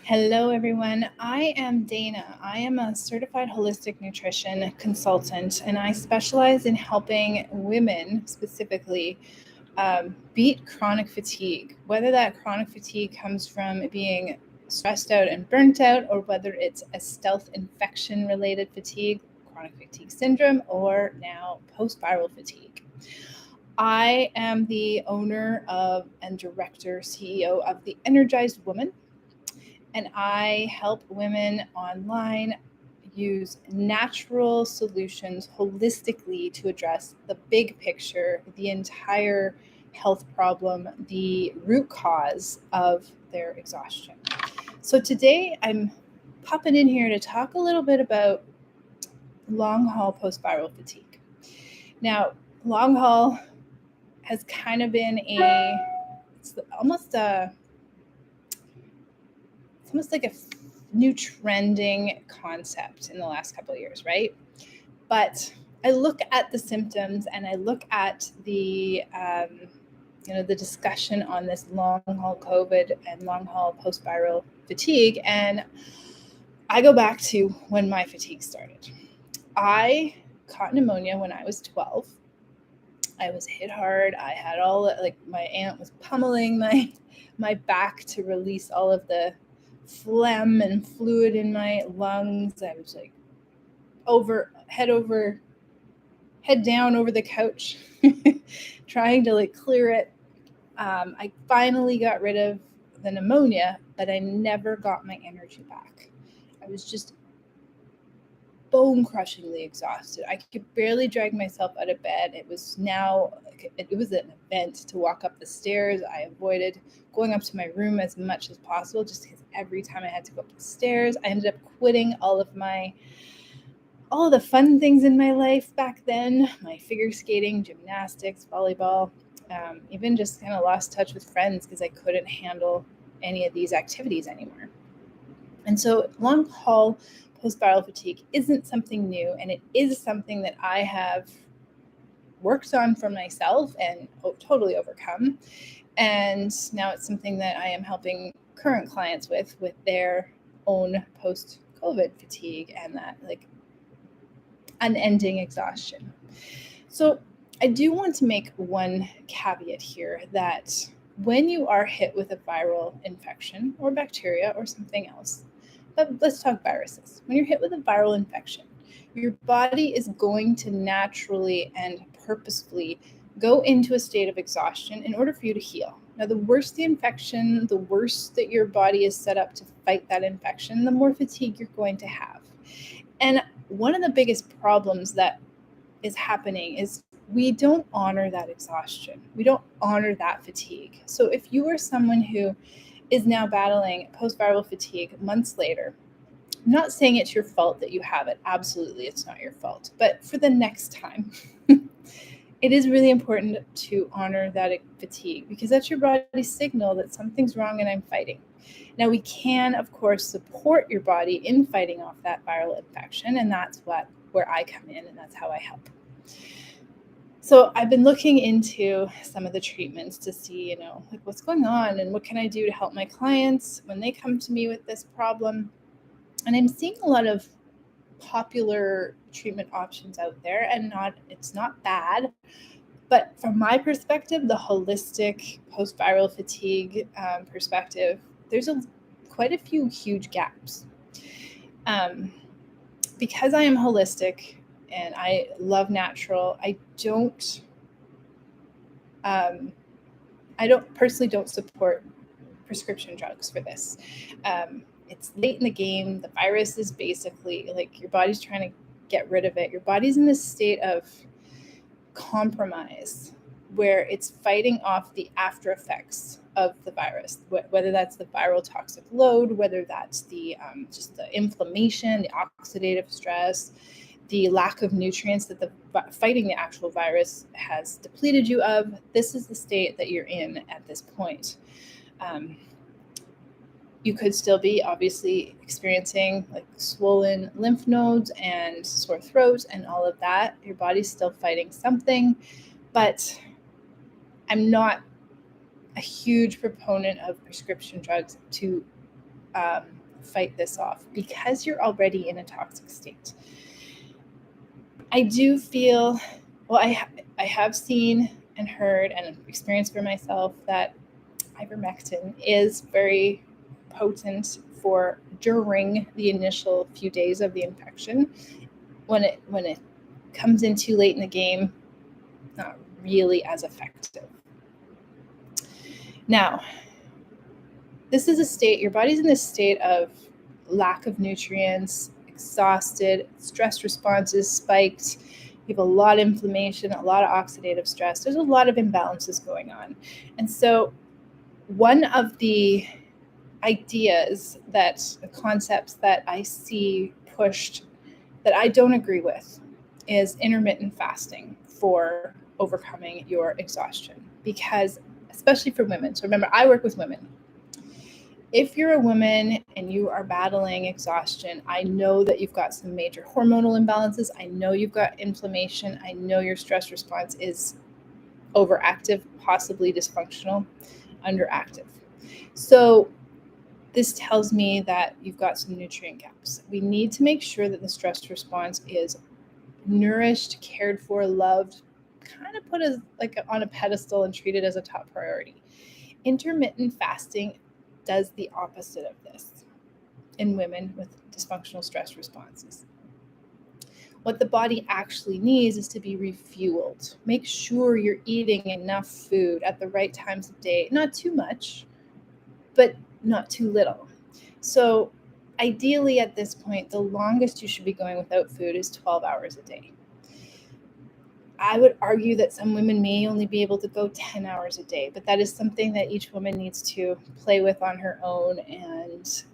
Hello, everyone. I am Dana. I am a certified holistic nutrition consultant, and I specialize in helping women specifically beat chronic fatigue, whether that chronic fatigue comes from being stressed out and burnt out, or whether it's a stealth infection related fatigue, chronic fatigue syndrome, or now post viral fatigue. I am the owner of and director, CEO of The Energized Woman, and I help women online use natural solutions holistically to address the big picture, the entire health problem, the root cause of their exhaustion. So today I'm popping in here to talk a little bit about long haul post viral fatigue. Now, long haul has kind of been it's almost a it's almost like a new trending concept in the last couple of years, right? But I look at the symptoms and I look at the discussion on this long haul COVID and long haul post viral fatigue, and I go back to when my fatigue started. I caught pneumonia when I was 12. I was hit hard. I had like my aunt was pummeling my back to release all of the phlegm and fluid in my lungs. I was like over head down over the couch trying to like clear it. I finally got rid of the pneumonia, but I never got my energy back. I was just bone crushingly exhausted. I could barely drag myself out of bed. It was an event to walk up the stairs. I avoided going up to my room as much as possible just because every time I had to go up the stairs, I ended up quitting all of the fun things in my life back then, my figure skating, gymnastics, volleyball, even just kind of lost touch with friends because I couldn't handle any of these activities anymore. And so long haul post viral fatigue isn't something new, and it is something that I have worked on for myself and totally overcome. And now it's something that I am helping current clients with their own post COVID fatigue and that like unending exhaustion. So I do want to make one caveat here that when you are hit with a viral infection or bacteria or something else, but let's talk viruses. When you're hit with a viral infection, your body is going to naturally and purposefully go into a state of exhaustion in order for you to heal. Now, the worse the infection, the worse that your body is set up to fight that infection, the more fatigue you're going to have. And one of the biggest problems that is happening is we don't honor that exhaustion. We don't honor that fatigue. So if you are someone who is now battling post viral fatigue months later, I'm not saying it's your fault that you have it. Absolutely, it's not your fault. But for the next time, it is really important to honor that fatigue because that's your body's signal that something's wrong and I'm fighting. Now, we can, of course, support your body in fighting off that viral infection, and that's where I come in, and that's how I help. So I've been looking into some of the treatments to see, like what's going on and what can I do to help my clients when they come to me with this problem. And I'm seeing a lot of popular treatment options out there, and it's not bad. But from my perspective, the holistic post-viral fatigue perspective, there's quite a few huge gaps. Um, because I am holistic and I love natural, um, I don't personally don't support prescription drugs for this. It's late in the game. The virus is basically like your body's trying to get rid of it. Your body's in this state of compromise where it's fighting off the after effects of the virus, whether that's the viral toxic load, whether that's the just the inflammation, the oxidative stress, the lack of nutrients that the fighting the actual virus has depleted you of. This is the state that you're in at this point. Um, you could still be obviously experiencing like swollen lymph nodes and sore throat and all of that. Your body's still fighting something, but I'm not a huge proponent of prescription drugs to fight this off because you're already in a toxic state. I do feel, well, I have seen and heard and experienced for myself that ivermectin is very potent for during the initial few days of the infection. When it comes in too late in the game, not really as effective. Now, this is a state, your body's in this state of lack of nutrients, exhausted, stress response is spiked, you have a lot of inflammation, a lot of oxidative stress. There's a lot of imbalances going on. And so one of the ideas the concepts that I see pushed that I don't agree with is intermittent fasting for overcoming your exhaustion. Because especially for women, so remember, I work with women. If you're a woman and you are battling exhaustion, I know that you've got some major hormonal imbalances. I know you've got inflammation. I know your stress response is overactive, possibly dysfunctional, underactive. So this tells me that you've got some nutrient gaps. We need to make sure that the stress response is nourished, cared for, loved, kind of put as like on a pedestal and treated as a top priority. Intermittent fasting does the opposite of this in women with dysfunctional stress responses. What the body actually needs is to be refueled. Make sure you're eating enough food at the right times of day, not too much, but not too little. So ideally at this point, the longest you should be going without food is 12 hours a day. I would argue that some women may only be able to go 10 hours a day, but that is something that each woman needs to play with on her own and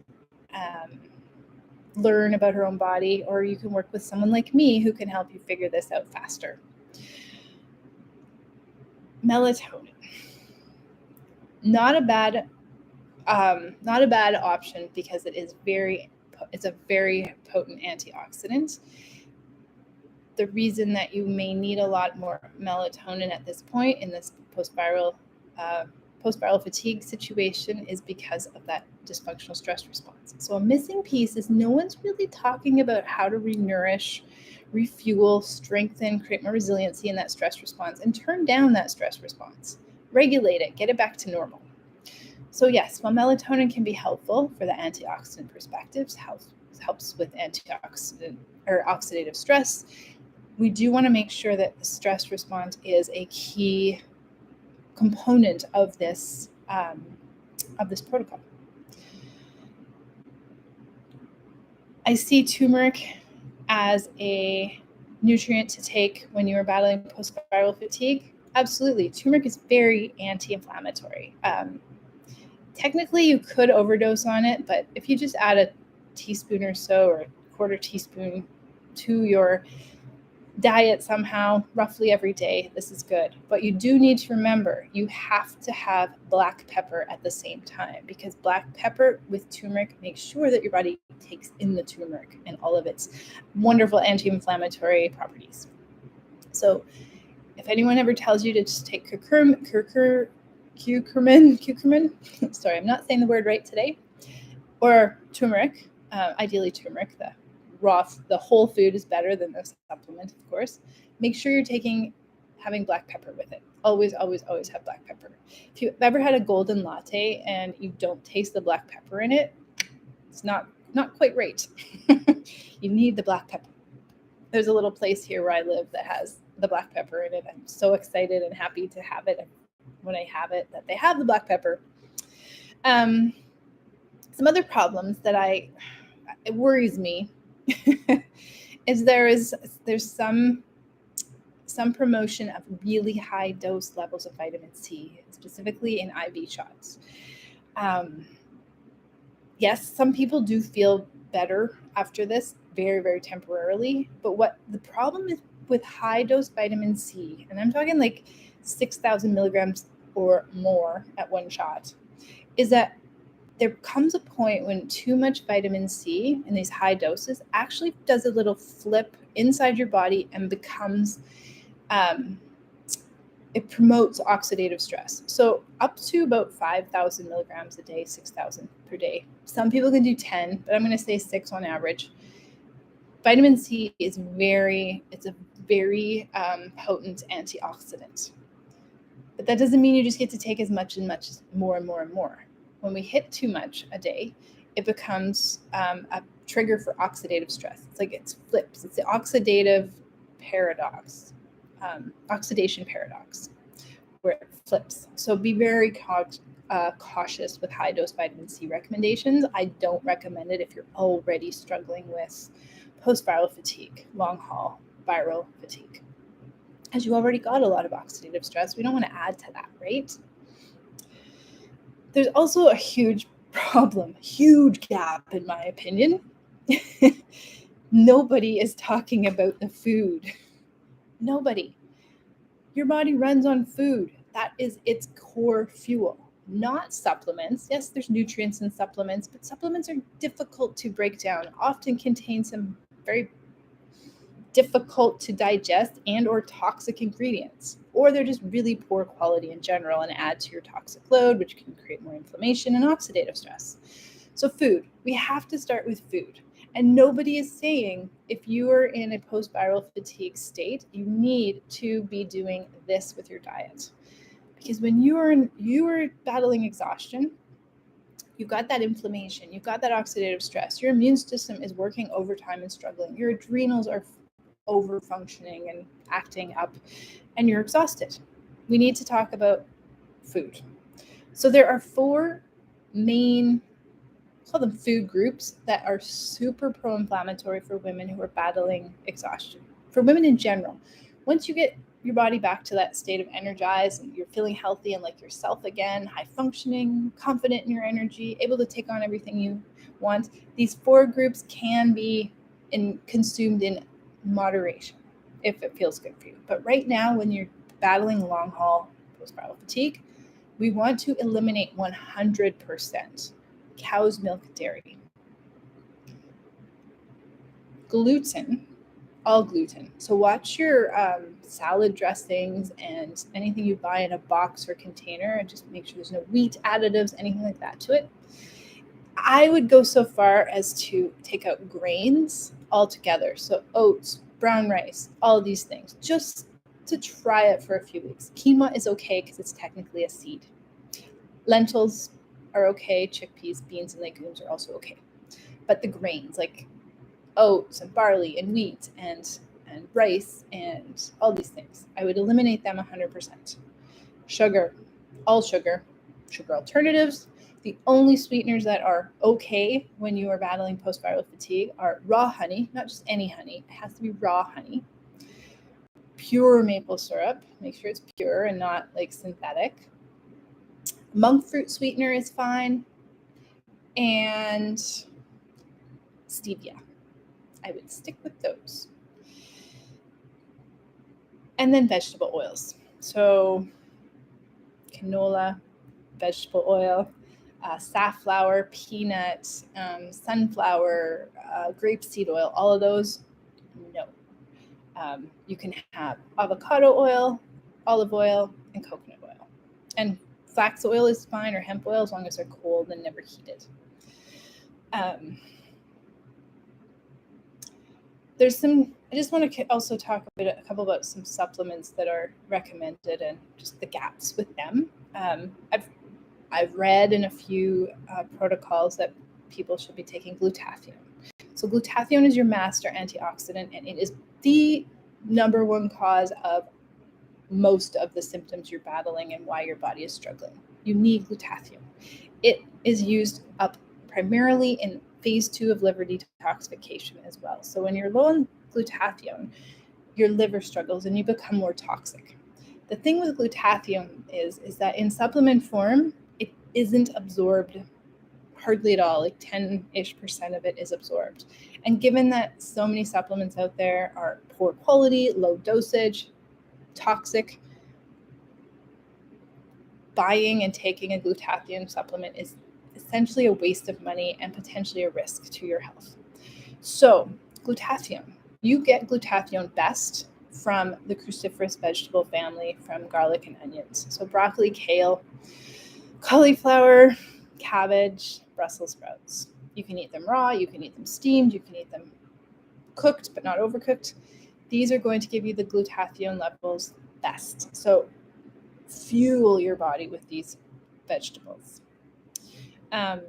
learn about her own body, or you can work with someone like me who can help you figure this out faster. Melatonin. Not a bad option because it's a very potent antioxidant. The reason that you may need a lot more melatonin at this point in this post-viral fatigue situation is because of that dysfunctional stress response. So a missing piece is no one's really talking about how to renourish, refuel, strengthen, create more resiliency in that stress response and turn down that stress response. Regulate it, get it back to normal. So yes, while melatonin can be helpful for the antioxidant perspectives, helps with antioxidant or oxidative stress, we do want to make sure that the stress response is a key component of this protocol. I see turmeric as a nutrient to take when you are battling post-viral fatigue. Absolutely. Turmeric is very anti-inflammatory. Technically, you could overdose on it, but if you just add a teaspoon or so or a quarter teaspoon to your diet somehow, roughly every day, this is good. But you do need to remember, you have to have black pepper at the same time because black pepper with turmeric makes sure that your body takes in the turmeric and all of its wonderful anti-inflammatory properties. So if anyone ever tells you to just take curcumin, sorry, I'm not saying the word right today, or turmeric, ideally turmeric, the whole food is better than the supplement, of course. Make sure you're having black pepper with it. Always, always, always have black pepper. If you've ever had a golden latte and you don't taste the black pepper in it, it's not quite right. You need the black pepper. There's a little place here where I live that has the black pepper in it. I'm so excited and happy to have it when I have it, that they have the black pepper. Some other problems that it worries me is there's some promotion of really high dose levels of vitamin C, specifically in IV shots. Yes, some people do feel better after this, very, very temporarily. But what the problem is with high dose vitamin C, and I'm talking like 6,000 milligrams or more at one shot, is that there comes a point when too much vitamin C in these high doses actually does a little flip inside your body and becomes it promotes oxidative stress. So up to about 5,000 milligrams a day, 6,000 per day. Some people can do 10, but I'm going to say 6 on average. Vitamin C is a very potent antioxidant. But that doesn't mean you just get to take as much and much more and more and more. When we hit too much a day, it becomes a trigger for oxidative stress. It's like it flips. It's the oxidative paradox, oxidation paradox, where it flips. So be very cautious with high dose vitamin C recommendations. I don't recommend it if you're already struggling with post-viral fatigue, long haul viral fatigue. As you already got a lot of oxidative stress, we don't want to add to that, right? There's also a huge problem, huge gap, in my opinion. Nobody is talking about the food. Nobody. Your body runs on food. That is its core fuel, not supplements. Yes, there's nutrients in supplements, but supplements are difficult to break down, often contain some very difficult to digest and or toxic ingredients, or they're just really poor quality in general and add to your toxic load, which can create more inflammation and oxidative stress. So food, we have to start with food. And nobody is saying if you are in a post-viral fatigue state, you need to be doing this with your diet. Because when you are battling exhaustion, you've got that inflammation, you've got that oxidative stress, your immune system is working overtime and struggling, your adrenals are over functioning and acting up, and you're exhausted. We need to talk about food. So there are 4 main, call them food groups, that are super pro-inflammatory for women who are battling exhaustion. For women in general, once you get your body back to that state of energized and you're feeling healthy and like yourself again, high functioning, confident in your energy, able to take on everything you want, these 4 groups can be consumed in moderation if it feels good for you. But right now, when you're battling long haul post-viral fatigue, we want to eliminate 100% cow's milk dairy. Gluten, all gluten. So watch your salad dressings and anything you buy in a box or container, and just make sure there's no wheat additives, anything like that to it. I would go so far as to take out grains altogether. So oats, brown rice, all of these things, just to try it for a few weeks. Quinoa is okay because it's technically a seed. Lentils are okay. Chickpeas, beans, and legumes are also okay. But the grains like oats and barley and wheat and rice and all these things, I would eliminate them 100%. Sugar, all sugar alternatives. The only sweeteners that are okay when you are battling post-viral fatigue are raw honey, not just any honey. It has to be raw honey. Pure maple syrup. Make sure it's pure and not like synthetic. Monk fruit sweetener is fine. And stevia. I would stick with those. And then vegetable oils. So canola, vegetable oil, safflower, peanut, sunflower, grapeseed oil, all of those, no. You can have avocado oil, olive oil, and coconut oil. And flax oil is fine, or hemp oil, as long as they're cold and never heated. I just want to also talk a couple about some supplements that are recommended and just the gaps with them. I've read in a few protocols that people should be taking glutathione. So glutathione is your master antioxidant, and it is the number one cause of most of the symptoms you're battling and why your body is struggling. You need glutathione. It is used up primarily in phase 2 of liver detoxification as well. So when you're low on glutathione, your liver struggles and you become more toxic. The thing with glutathione is that in supplement form, it isn't absorbed hardly at all, like 10-ish% of it is absorbed. And given that so many supplements out there are poor quality, low dosage, toxic, buying and taking a glutathione supplement is essentially a waste of money and potentially a risk to your health. So glutathione, you get glutathione best from the cruciferous vegetable family, from garlic and onions. So broccoli, kale, cauliflower, cabbage, Brussels sprouts. You can eat them raw, you can eat them steamed, you can eat them cooked but not overcooked. These are going to give you the glutathione levels best. So fuel your body with these vegetables. Coenzyme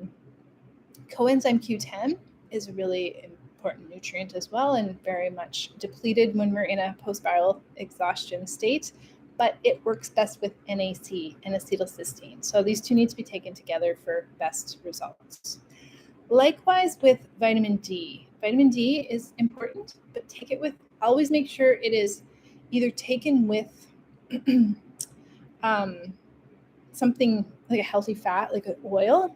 Q10 is a really important nutrient as well, and very much depleted when we're in a post-viral exhaustion state, but it works best with NAC and acetylcysteine. So these two need to be taken together for best results. Likewise with vitamin D. Vitamin D is important, but take it with, always make sure it is either taken with something like a healthy fat, like an oil,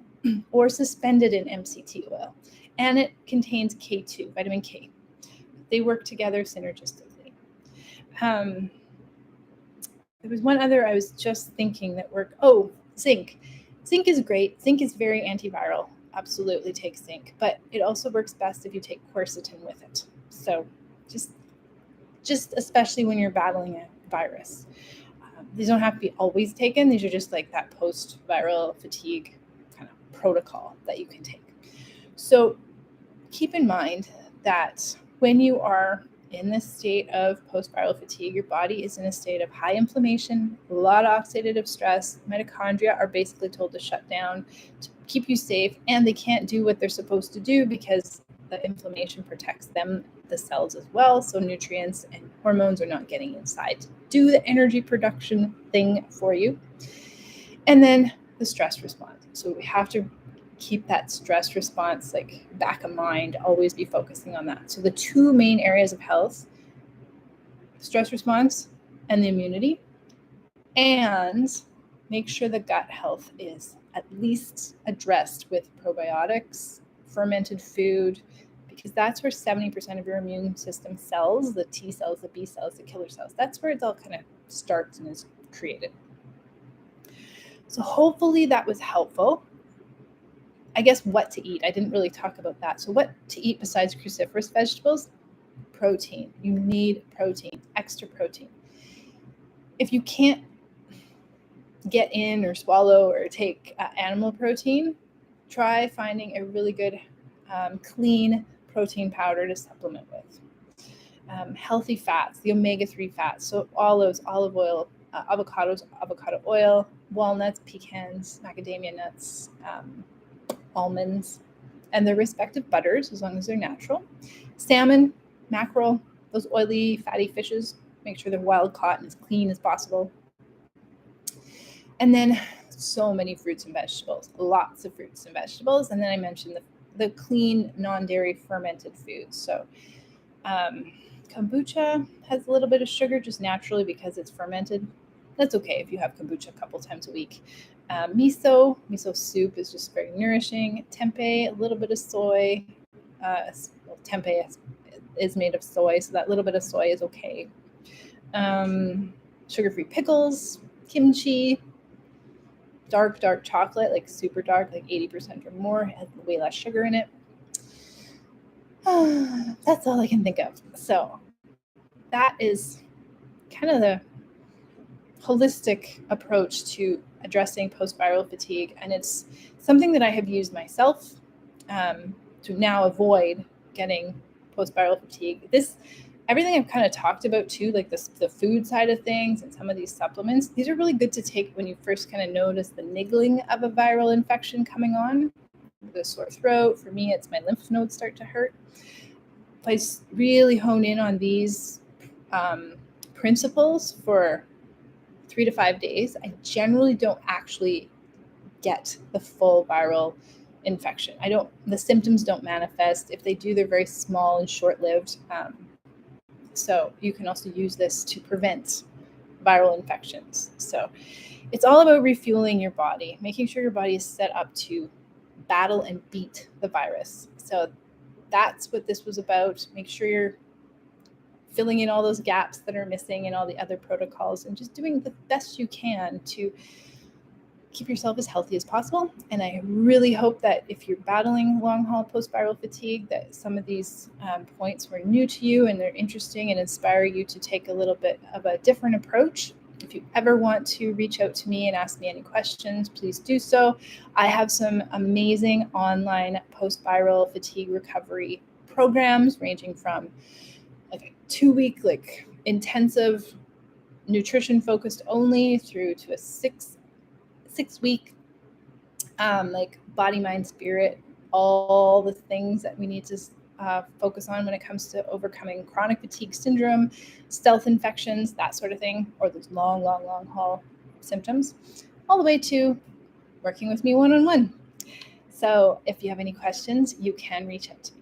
or suspended in MCT oil. And it contains K2, vitamin K. They work together synergistically. There was one other I was just thinking that worked. Oh, zinc. Zinc is great. Zinc is very antiviral. Absolutely take zinc, but it also works best if you take quercetin with it. So just especially when you're battling a virus. These don't have to be always taken. These are just like that post-viral fatigue kind of protocol that you can take. So keep in mind that when you are in this state of post-viral fatigue, your body is in a state of high inflammation, a lot of oxidative stress. Mitochondria are basically told to shut down to keep you safe, and they can't do what they're supposed to do because the inflammation protects them, the cells as well. So nutrients and hormones are not getting inside to do the energy production thing for you. And then the stress response. So we have to keep that stress response like back of mind, always be focusing on that. So the two main areas of health, stress response and the immunity, and make sure the gut health is at least addressed with probiotics, fermented food, because that's where 70% of your immune system cells, the T cells, the B cells, the killer cells, that's where it all kind of starts and is created. So hopefully that was helpful. I guess what to eat. I didn't really talk about that. So what to eat besides cruciferous vegetables? Protein. You need protein, extra protein. If you can't get in or swallow or take animal protein, try finding a really good clean protein powder to supplement with. Healthy fats, the omega-3 fats, so olives, olive oil, avocados, avocado oil, walnuts, pecans, macadamia nuts, almonds, and their respective butters, as long as they're natural. Salmon, mackerel, those oily, fatty fishes, make sure they're wild caught and as clean as possible. And then so many fruits and vegetables, lots of fruits and vegetables. And then I mentioned the clean, non-dairy fermented foods. So kombucha has a little bit of sugar just naturally because it's fermented. That's okay if you have kombucha a couple times a week. Miso soup is just very nourishing. Tempeh, a little bit of soy. Tempeh is made of soy, so that little bit of soy is okay. Sugar-free pickles, kimchi, dark chocolate, like super dark, like 80% or more, has way less sugar in it. That's all I can think of. So that is kind of the holistic approach to addressing post-viral fatigue. And it's something that I have used myself to now avoid getting post-viral fatigue. Everything I've kind of talked about too, like the food side of things and some of these supplements, these are really good to take when you first kind of notice the niggling of a viral infection coming on. The sore throat, for me, it's my lymph nodes start to hurt. If I really hone in on these principles for 3 to 5 days, I generally don't actually get the full viral infection. The symptoms don't manifest. If they do, they're very small and short-lived. So you can also use this to prevent viral infections. So it's all about refueling your body, making sure your body is set up to battle and beat the virus. So that's what this was about. Make sure you're filling in all those gaps that are missing and all the other protocols and just doing the best you can to keep yourself as healthy as possible. And I really hope that if you're battling long haul post-viral fatigue, that some of these points were new to you and they're interesting and inspire you to take a little bit of a different approach. If you ever want to reach out to me and ask me any questions, please do so. I have some amazing online post-viral fatigue recovery programs ranging from like a 2-week like intensive nutrition focused only through to a six week like body, mind, spirit, all the things that we need to focus on when it comes to overcoming chronic fatigue syndrome, stealth infections, that sort of thing, or those long haul symptoms, all the way to working with me one-on-one. So if you have any questions, you can reach out to me.